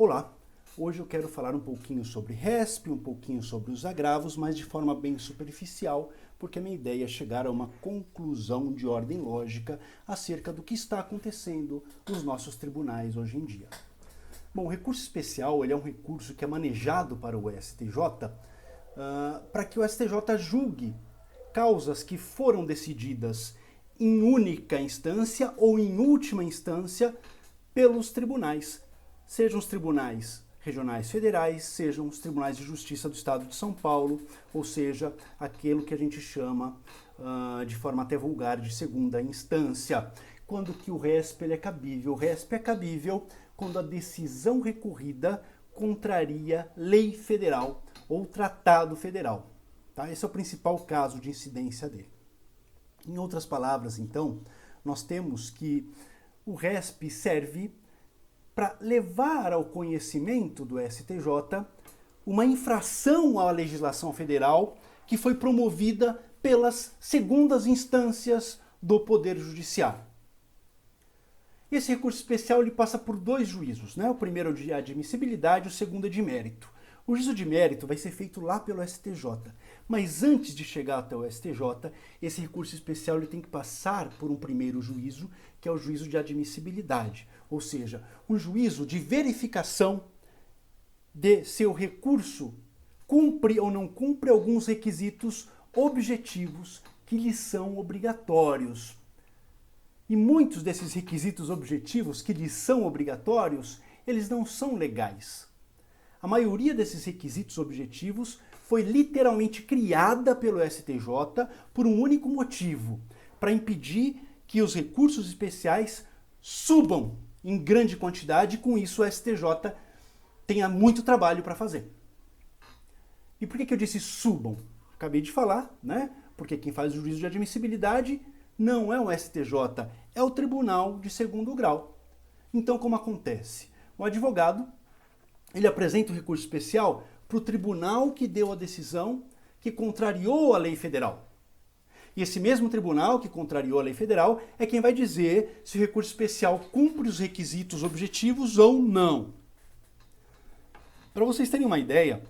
Olá, hoje eu quero falar um pouquinho sobre RESP, um pouquinho sobre os agravos, mas de forma bem superficial, porque a minha ideia é chegar a uma conclusão de ordem lógica acerca do que está acontecendo nos nossos tribunais hoje em dia. Bom, o recurso especial ele é um recurso que é manejado para o STJ, para que o STJ julgue causas que foram decididas em única instância ou em última instância pelos tribunais, sejam os tribunais regionais federais, sejam os tribunais de justiça do Estado de São Paulo, ou seja, aquilo que a gente chama de forma até vulgar de segunda instância. Quando que o RESP ele é cabível? O RESP é cabível quando a decisão recorrida contraria lei federal ou tratado federal. Tá? Esse é o principal caso de incidência dele. Em outras palavras, então, nós temos que o RESP serve para levar ao conhecimento do STJ uma infração à legislação federal que foi promovida pelas segundas instâncias do Poder Judiciário. Esse recurso especial ele passa por dois juízos, né? O primeiro é de admissibilidade, o segundo é de mérito. O juízo de mérito vai ser feito lá pelo STJ, mas antes de chegar até o STJ, esse recurso especial ele tem que passar por um primeiro juízo, que é o juízo de admissibilidade, ou seja, um juízo de verificação de se o recurso cumpre ou não cumpre alguns requisitos objetivos que lhe são obrigatórios. E muitos desses requisitos objetivos que lhe são obrigatórios, eles não são legais. A maioria desses requisitos objetivos foi literalmente criada pelo STJ por um único motivo, para impedir que os recursos especiais subam em grande quantidade e com isso o STJ tenha muito trabalho para fazer. E por que eu disse subam? Acabei de falar, né? Porque quem faz o juízo de admissibilidade não é o STJ, é o Tribunal de Segundo Grau. Então, como acontece? O advogado ele apresenta o recurso especial para o tribunal que deu a decisão que contrariou a lei federal. E esse mesmo tribunal que contrariou a lei federal é quem vai dizer se o recurso especial cumpre os requisitos objetivos ou não. Para vocês terem uma ideia,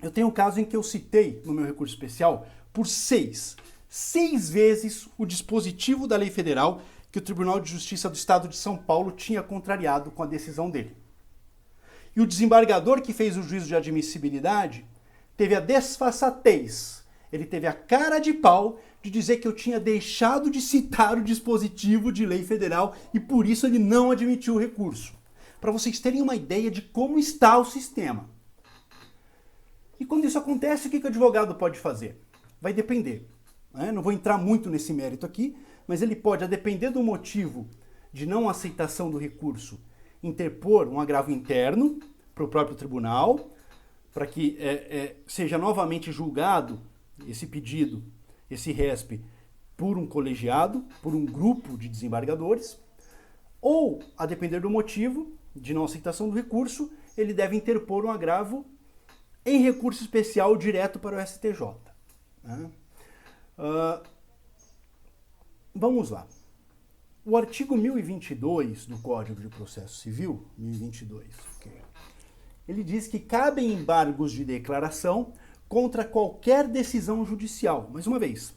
eu tenho um caso em que eu citei no meu recurso especial por seis vezes o dispositivo da lei federal que o Tribunal de Justiça do Estado de São Paulo tinha contrariado com a decisão dele. E o desembargador que fez o juízo de admissibilidade teve a desfaçatez, ele teve a cara de pau de dizer que eu tinha deixado de citar o dispositivo de lei federal e por isso ele não admitiu o recurso. Para vocês terem uma ideia de como está o sistema. E quando isso acontece, o que o advogado pode fazer? Vai depender. Não vou entrar muito nesse mérito aqui, mas ele pode, a depender do motivo de não aceitação do recurso, interpor um agravo interno para o próprio tribunal, para que seja novamente julgado esse pedido, esse RESP, por um colegiado, por um grupo de desembargadores, ou, a depender do motivo de não aceitação do recurso, ele deve interpor um agravo em recurso especial direto para o STJ. Vamos lá. O artigo 1022 do Código de Processo Civil, 1022, ele diz que cabem embargos de declaração contra qualquer decisão judicial. Mais uma vez,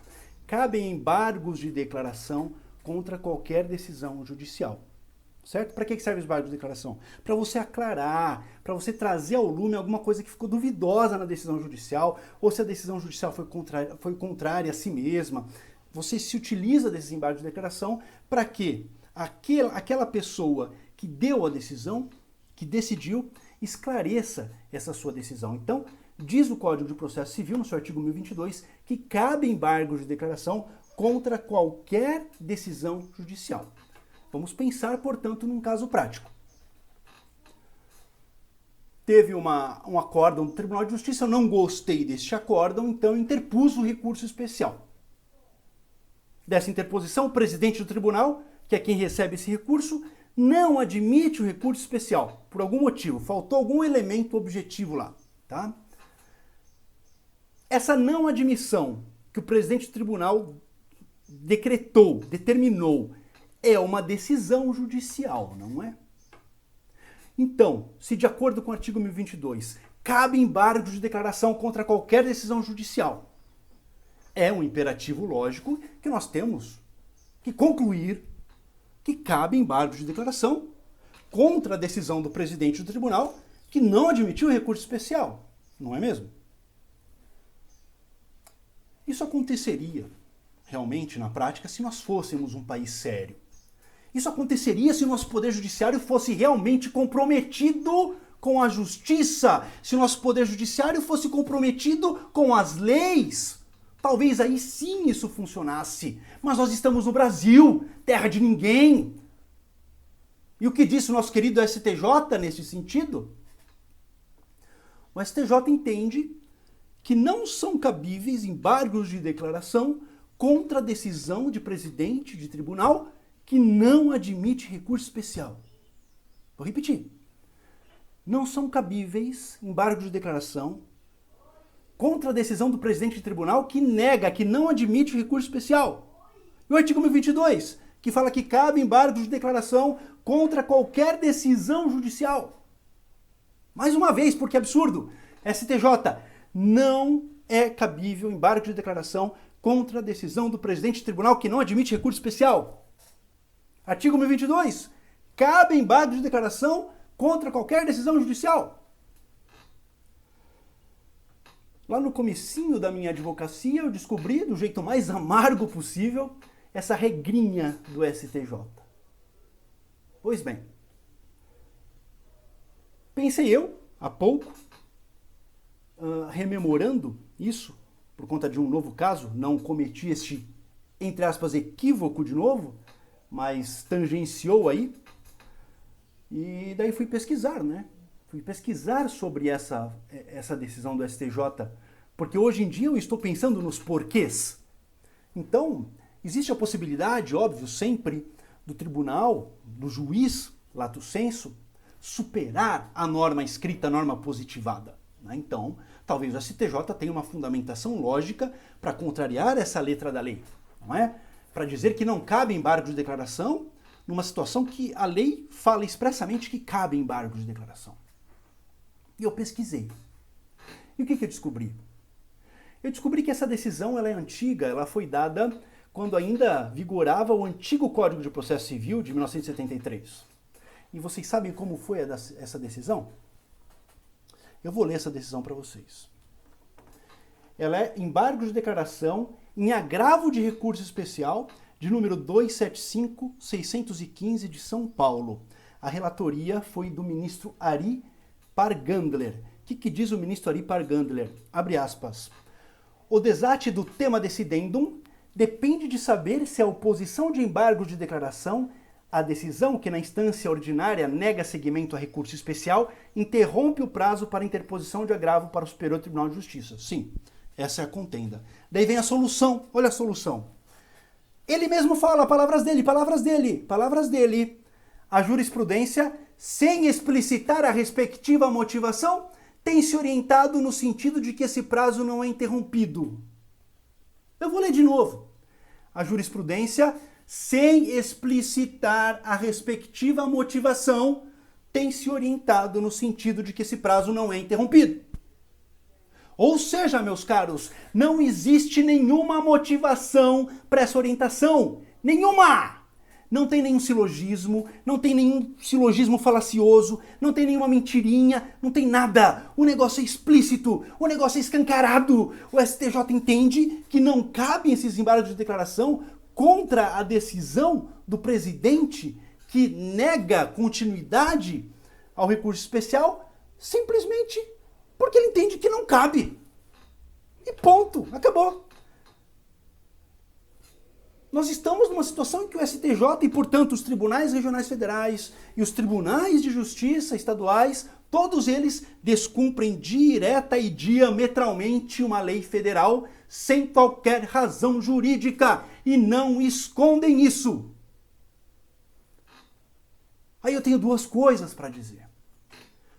cabem embargos de declaração contra qualquer decisão judicial. Certo? Para que serve os embargos de declaração? Para você aclarar, para você trazer ao lume alguma coisa que ficou duvidosa na decisão judicial, ou se a decisão judicial foi contrária a si mesma. Você se utiliza desses embargos de declaração para que aquela pessoa que deu a decisão, que decidiu, esclareça essa sua decisão. Então, diz o Código de Processo Civil, no seu artigo 1022, que cabe embargos de declaração contra qualquer decisão judicial. Vamos pensar, portanto, num caso prático. Teve um acórdão do Tribunal de Justiça, eu não gostei deste acórdão, então interpus o recurso especial. Dessa interposição, o presidente do tribunal, que é quem recebe esse recurso, não admite o recurso especial, por algum motivo, faltou algum elemento objetivo lá. Tá? Essa não admissão que o presidente do tribunal determinou, é uma decisão judicial, não é? Então, se de acordo com o artigo 1022, cabe embargo de declaração contra qualquer decisão judicial, é um imperativo lógico que nós temos que concluir que cabe embargo de declaração contra a decisão do presidente do tribunal que não admitiu recurso especial, não é mesmo? Isso aconteceria realmente na prática se nós fôssemos um país sério. Isso aconteceria se o nosso poder judiciário fosse realmente comprometido com a justiça, se o nosso poder judiciário fosse comprometido com as leis. Talvez aí sim isso funcionasse. Mas nós estamos no Brasil, terra de ninguém. E o que disse o nosso querido STJ nesse sentido? O STJ entende que não são cabíveis embargos de declaração contra a decisão de presidente de tribunal que não admite recurso especial. Vou repetir. Não são cabíveis embargos de declaração contra a decisão do presidente de tribunal que nega, que não admite recurso especial. E o artigo 1022, que fala que cabe embargo de declaração contra qualquer decisão judicial. Mais uma vez, porque é absurdo. STJ, não é cabível embargo de declaração contra a decisão do presidente de tribunal que não admite recurso especial. Artigo 1022, cabe embargo de declaração contra qualquer decisão judicial. Lá no comecinho da minha advocacia, eu descobri, do jeito mais amargo possível, essa regrinha do STJ. Pois bem, pensei eu, há pouco, rememorando isso, por conta de um novo caso, não cometi este, entre aspas, equívoco de novo, mas tangenciou aí, e daí fui pesquisar, né? Fui pesquisar sobre essa decisão do STJ, porque hoje em dia eu estou pensando nos porquês. Então, existe a possibilidade, óbvio, sempre, do tribunal, do juiz, lato sensu, superar a norma escrita, a norma positivada. Né? Então, talvez o STJ tenha uma fundamentação lógica para contrariar essa letra da lei, não é? Para dizer que não cabe embargo de declaração numa situação que a lei fala expressamente que cabe embargo de declaração. E eu pesquisei. E o que eu descobri? Eu descobri que essa decisão ela é antiga, ela foi dada quando ainda vigorava o antigo Código de Processo Civil de 1973. E vocês sabem como foi essa decisão? Eu vou ler essa decisão para vocês. Ela é embargo de declaração em agravo de recurso especial de número 275-615 de São Paulo. A relatoria foi do ministro Ari Pargandler. O que diz o ministro Ari Pargandler? Abre aspas. O desate do tema decidendum depende de saber se a oposição de embargo de declaração, a decisão que na instância ordinária nega seguimento a recurso especial, interrompe o prazo para interposição de agravo para o Superior Tribunal de Justiça. Sim, essa é a contenda. Daí vem a solução. Olha a solução. Ele mesmo fala, palavras dele. A jurisprudência, sem explicitar a respectiva motivação, tem se orientado no sentido de que esse prazo não é interrompido. Eu vou ler de novo. A jurisprudência, sem explicitar a respectiva motivação, tem se orientado no sentido de que esse prazo não é interrompido. Ou seja, meus caros, não existe nenhuma motivação para essa orientação. Nenhuma! Não tem nenhum silogismo, não tem nenhum silogismo falacioso, não tem nenhuma mentirinha, não tem nada. O negócio é explícito, o negócio é escancarado. O STJ entende que não cabem esses embargos de declaração contra a decisão do presidente que nega continuidade ao recurso especial, simplesmente porque ele entende que não cabe. E ponto, acabou. Nós estamos numa situação em que o STJ e, portanto, os tribunais regionais federais e os tribunais de justiça estaduais, todos eles descumprem direta e diametralmente uma lei federal sem qualquer razão jurídica e não escondem isso. Aí eu tenho duas coisas para dizer.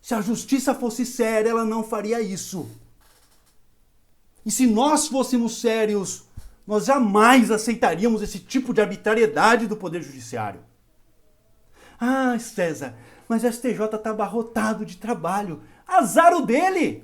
Se a justiça fosse séria, ela não faria isso. E se nós fôssemos sérios, nós jamais aceitaríamos esse tipo de arbitrariedade do Poder Judiciário. Ah, César, mas o STJ está abarrotado de trabalho. Azar o dele!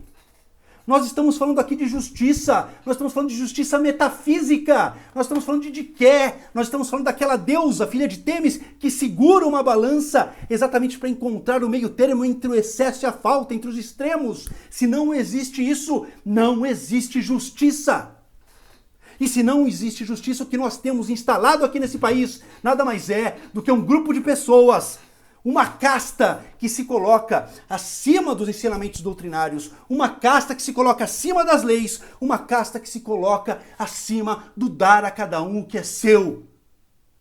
Nós estamos falando aqui de justiça, nós estamos falando de justiça metafísica, nós estamos falando de Diké, nós estamos falando daquela deusa, filha de Temis, que segura uma balança exatamente para encontrar o meio termo entre o excesso e a falta, entre os extremos. Se não existe isso, não existe justiça. E se não existe justiça, o que nós temos instalado aqui nesse país nada mais é do que um grupo de pessoas, uma casta que se coloca acima dos ensinamentos doutrinários, uma casta que se coloca acima das leis, uma casta que se coloca acima do dar a cada um o que é seu.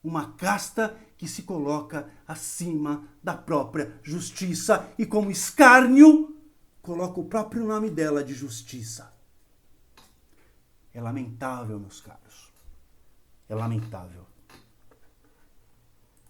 Uma casta que se coloca acima da própria justiça e, como escárnio, coloca o próprio nome dela de justiça. É lamentável, meus caros. É lamentável.